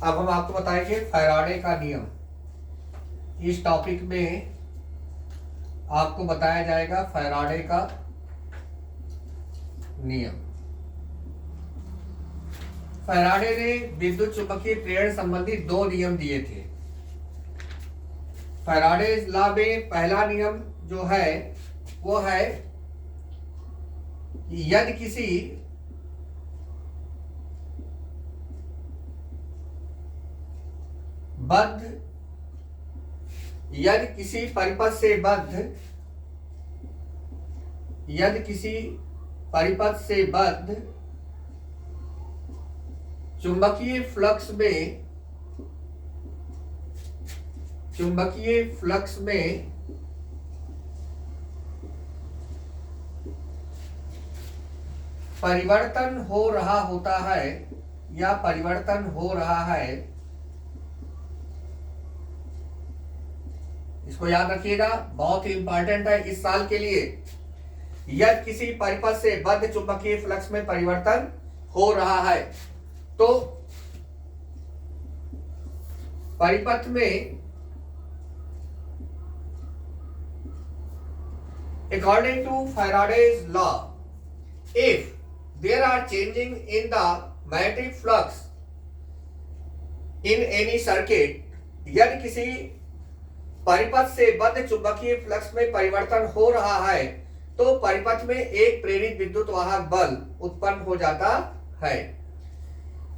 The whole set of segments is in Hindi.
अब हम आपको बताएंगे फैराडे का नियम। इस टॉपिक में आपको बताया जाएगा फैराडे का नियम। फैराडे ने विद्युत चुंबकीय प्रेरण संबंधी दो नियम दिए थे। फैराडेज लॉ में पहला नियम जो है वो है यदि किसी परिपथ से बद्ध चुंबकीय फ्लक्स में परिवर्तन हो रहा होता है या परिवर्तन हो रहा है, इसको याद रखिएगा, बहुत ही इंपॉर्टेंट है इस साल के लिए। यदि किसी परिपथ से बद्ध चुंबकीय फ्लक्स में परिवर्तन हो रहा है तो परिपथ में according to Faraday's law, if there are changing in the magnetic flux in any circuit, यदि किसी परिपथ से बद्ध चुंबकीय फ्लक्स में परिवर्तन हो रहा है तो परिपथ में एक प्रेरित विद्युत वाहक बल उत्पन्न हो जाता है।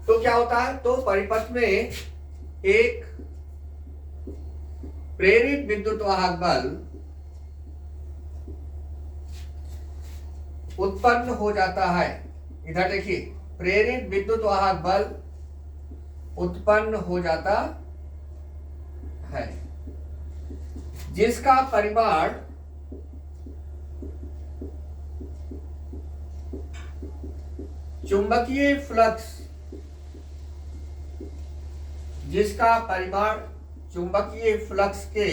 तो क्या होता है, तो परिपथ में एक प्रेरित विद्युत वाहक बल उत्पन्न हो जाता है। इधर देखिए, प्रेरित विद्युत वाहक बल उत्पन्न हो जाता है जिसका परिमाण चुंबकीय फ्लक्स के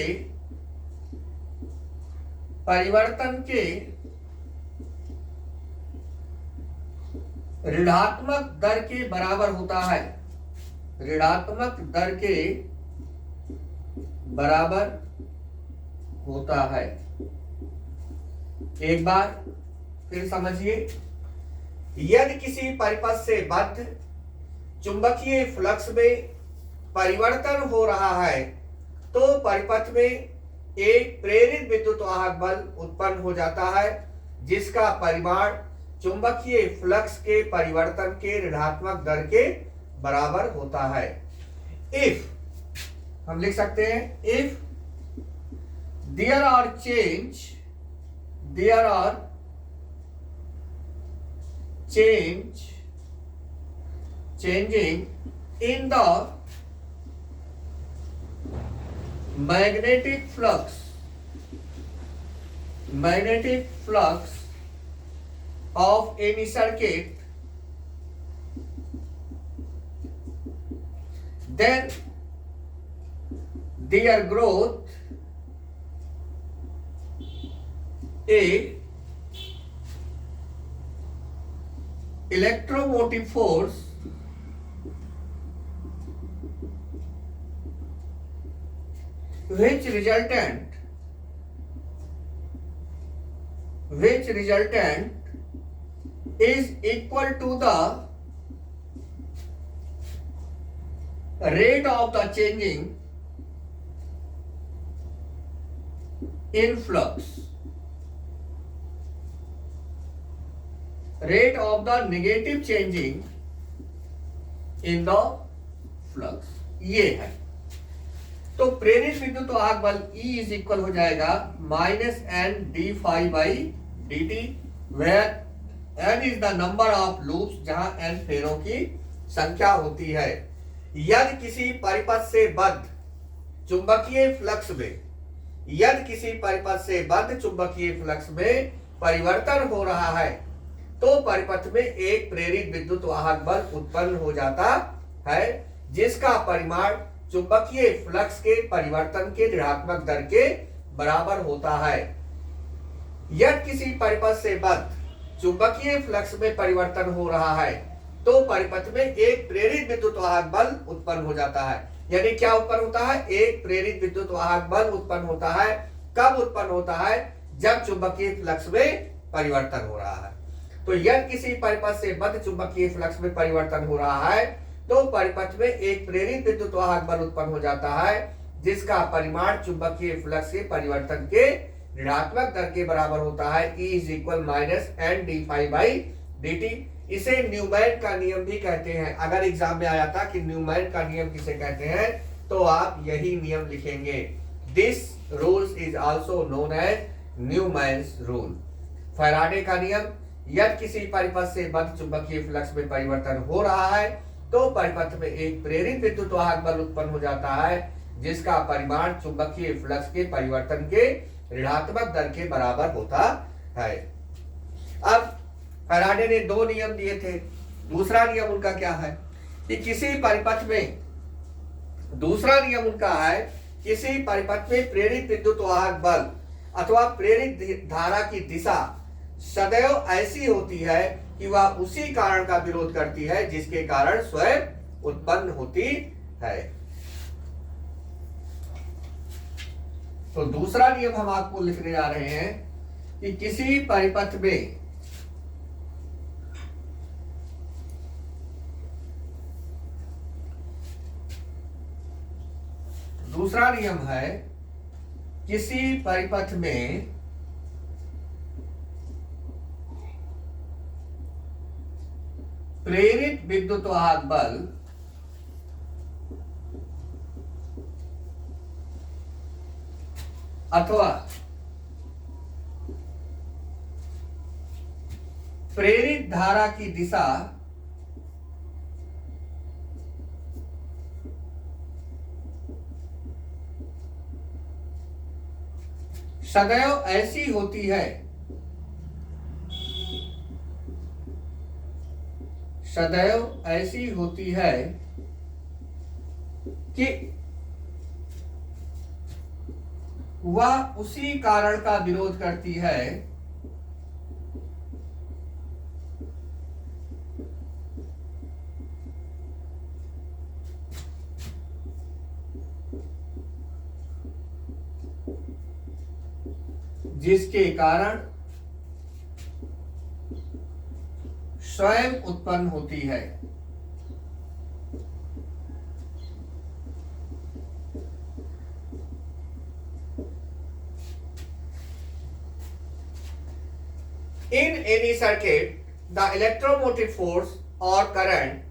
परिवर्तन के ऋणात्मक दर के बराबर होता है। ऋणात्मक दर के बराबर होता है। एक बार फिर समझिए, यदि किसी परिपथ से बद्ध चुंबकीय फ्लक्स में परिवर्तन हो रहा है तो परिपथ में एक प्रेरित विद्युत वाहक बल उत्पन्न हो जाता है जिसका परिमाण चुंबकीय फ्लक्स के परिवर्तन के ऋणात्मक दर के बराबर होता है। इफ हम लिख सकते हैं, if there are changing in the magnetic flux of any circuit, then their growth a electromotive force which resultant is equal to the rate of the changing in flux, rate of the negative changing in the flux। ये है, तो प्रेरित विद्युत वाहक बल E इज इक्वल हो जाएगा -N/d∅/dt, where N is the number of loops, जहां N फेरों की संख्या होती है। यदि किसी परिपथ से बद्ध चुंबकीय फ्लक्स में परिवर्तन हो रहा है तो परिपथ में एक प्रेरित विद्युत वाहक बल उत्पन्न हो जाता है जिसका परिमाण चुंबकीय फ्लक्स के परिवर्तन के ऋणात्मक दर के बराबर होता है। यदि किसी परिपथ से बद्ध चुंबकीय फ्लक्स में परिवर्तन हो रहा है तो परिपथ में एक प्रेरित विद्युत वाहक बल उत्पन्न हो जाता है। यानी क्या उत्पन्न होता है? एक प्रेरित विद्युत वाहक बल उत्पन्न होता है। कब उत्पन्न होता है? जब चुंबकीय फ्लक्स में परिवर्तन हो रहा है। तो यदि किसी परिपथ से बद्ध चुंबकीय फ्लक्स में परिवर्तन हो रहा है तो परिपथ में एक प्रेरित विद्युत वाहक बल उत्पन्न हो जाता है, जिसका परिमाण चुंबकीय फ्लक्स के परिवर्तन के ऋणात्मक दर के बराबर होता है। E is equal minus N D phi by D T. इसे न्यूमैन का नियम भी कहते हैं। अगर एग्जाम में आया था कि न्यूमैन का नियम किसे कहते हैं, तो आप यही नियम लिखेंगे। This rules is also known as Neumann's rule. Faraday का नियम, यदि किसी परिपथ से बद्ध चुंबकीय फ्लक्स में परिवर्तन हो रहा है तो परिपथ में एक प्रेरित विद्युत वाहक बल उत्पन्न हो जाता है, जिसका परिमाण चुंबकीय फ्लक्स के परिवर्तन के ऋणात्मक दर के बराबर होता है। अब फैराडे ने दो नियम दिए थे। दूसरा नियम उनका क्या है कि किसी परिपथ में, दूसरा नियम उनका है किसी परिपथ में प्रेरित विद्युत वाहक बल अथवा प्रेरित धारा की दिशा सदैव ऐसी होती है कि वह उसी कारण का विरोध करती है जिसके कारण स्वयं उत्पन्न होती है। तो दूसरा नियम हम आपको लिखने जा रहे हैं कि किसी परिपथ में दूसरा नियम है किसी परिपथ में प्रेरित विद्युत वाहक बल अथवा प्रेरित धारा की दिशा सदैव ऐसी होती है, सदैव ऐसी होती है कि वह उसी कारण का विरोध करती है जिसके कारण स्वयं उत्पन्न होती है। In any circuit, the electromotive force or current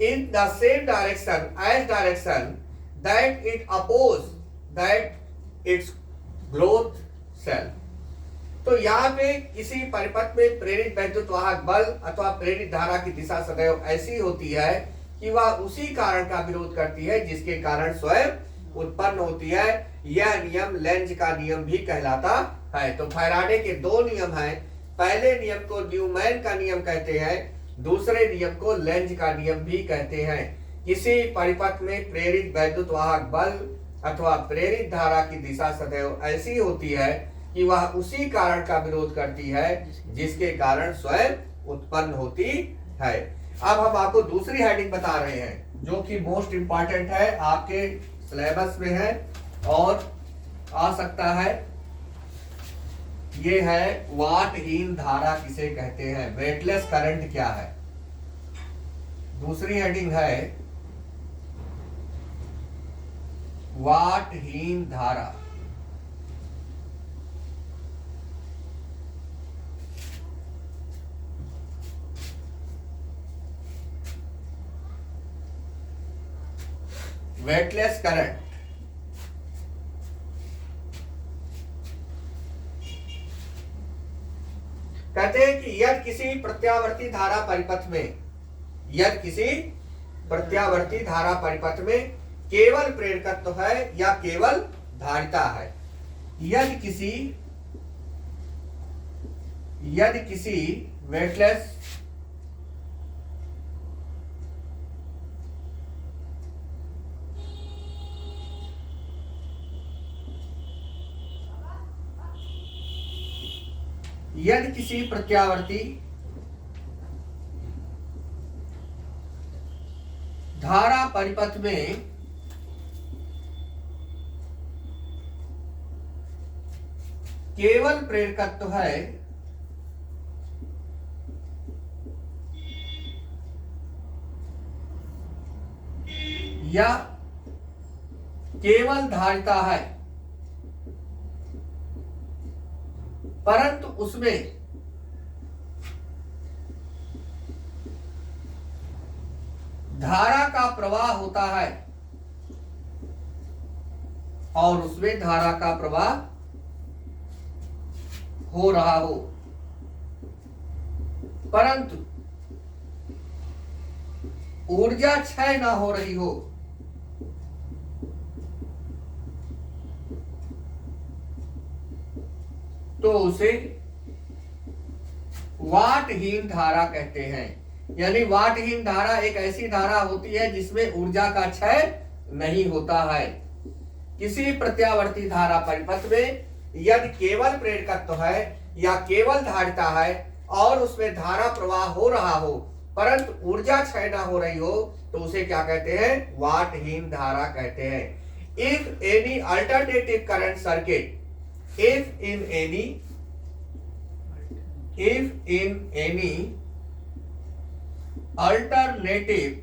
in the same direction as direction that it opposes that its growth cell। तो यहाँ पे किसी परिपथ में प्रेरित वैद्युत वाहक बल अथवा प्रेरित धारा की दिशा सदैव ऐसी होती है कि वह उसी कारण का विरोध करती है जिसके कारण स्वयं उत्पन्न होती है। यह नियम लेंज का नियम भी कहलाता है। तो फैराडे के दो नियम हैं। पहले नियम को न्यूमैन का नियम कहते हैं, दूसरे नियम को लेंज का नियम भी कहते हैं। किसी परिपथ में प्रेरित वैद्युत वाहक बल अथवा प्रेरित धारा की दिशा सदैव ऐसी होती है कि वह उसी कारण का विरोध करती है जिसके कारण स्वयं उत्पन्न होती है। अब हम आपको दूसरी हेडिंग बता रहे हैं जो कि मोस्ट इंपॉर्टेंट है, आपके सिलेबस में है और आ सकता है। ये है वाटहीन धारा किसे कहते हैं, वेटलेस करंट क्या है। दूसरी हेडिंग है वाटहीन धारा। Weightless current. कहते हैं कि यदि किसी प्रत्यावर्ती धारा परिपथ में, यदि किसी प्रत्यावर्ती धारा परिपथ में केवल प्रेरकत्व है या केवल धारिता है, यदि किसी वेटलेस यदि किसी प्रत्यावर्ती धारा परिपथ में केवल प्रेरकत्व है या केवल धारिता है, परंतु उसमें धारा का प्रवाह होता है और उसमें धारा का प्रवाह हो रहा हो, परंतु ऊर्जा क्षय ना हो रही हो, तो उसे वाटहीन धारा कहते हैं। यानी वाटहीन धारा एक ऐसी धारा होती है जिसमें ऊर्जा का क्षय नहीं होता है। किसी प्रत्यावर्ती धारा परिपथ में यदि केवल प्रेरकत्व है या केवल धारिता है और उसमें धारा प्रवाह हो रहा हो परंतु ऊर्जा क्षय ना हो रही हो, तो उसे क्या कहते हैं? वाटहीन धारा कहते हैं। If any alternative current circuit, if in any alternative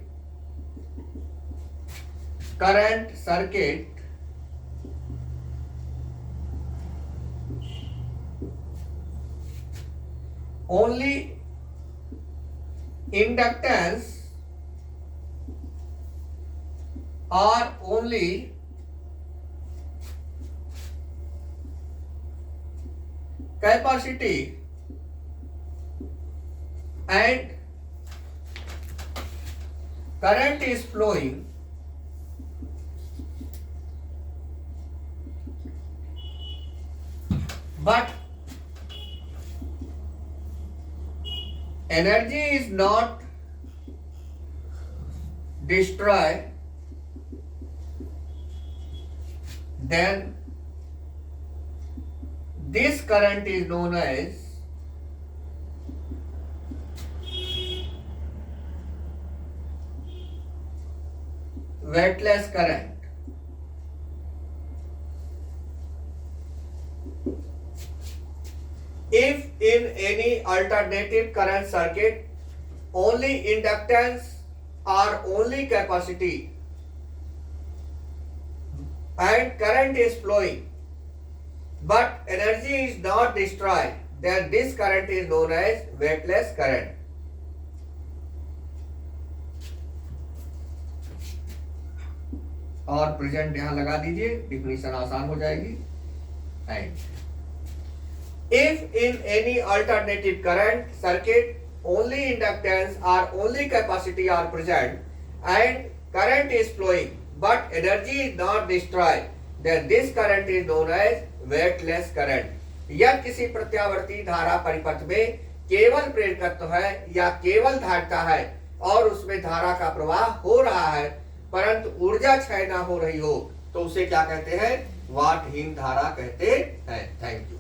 current circuit only inductance or only capacity and current is flowing, but energy is not destroyed, then this current is known as weightless current. If in any alternative current circuit only inductance or only capacity and current is flowing but energy is not destroyed, then this current is known as weightless current. और प्रेजेंट यहां लगा दीजिए, डिफिनीशन आसान हो जाएगी। And if in any alternative current circuit only inductance or only capacity are present and current is flowing but energy is not destroyed, then this current is known as weightless current. यह किसी प्रत्यावर्ती धारा परिपथ में केवल प्रेरकत्व है या केवल धारिता है और उसमें धारा का प्रवाह हो रहा है परंतु ऊर्जा क्षय ना हो रही हो, तो उसे क्या कहते हैं? वाटहीन धारा कहते हैं। Thank you.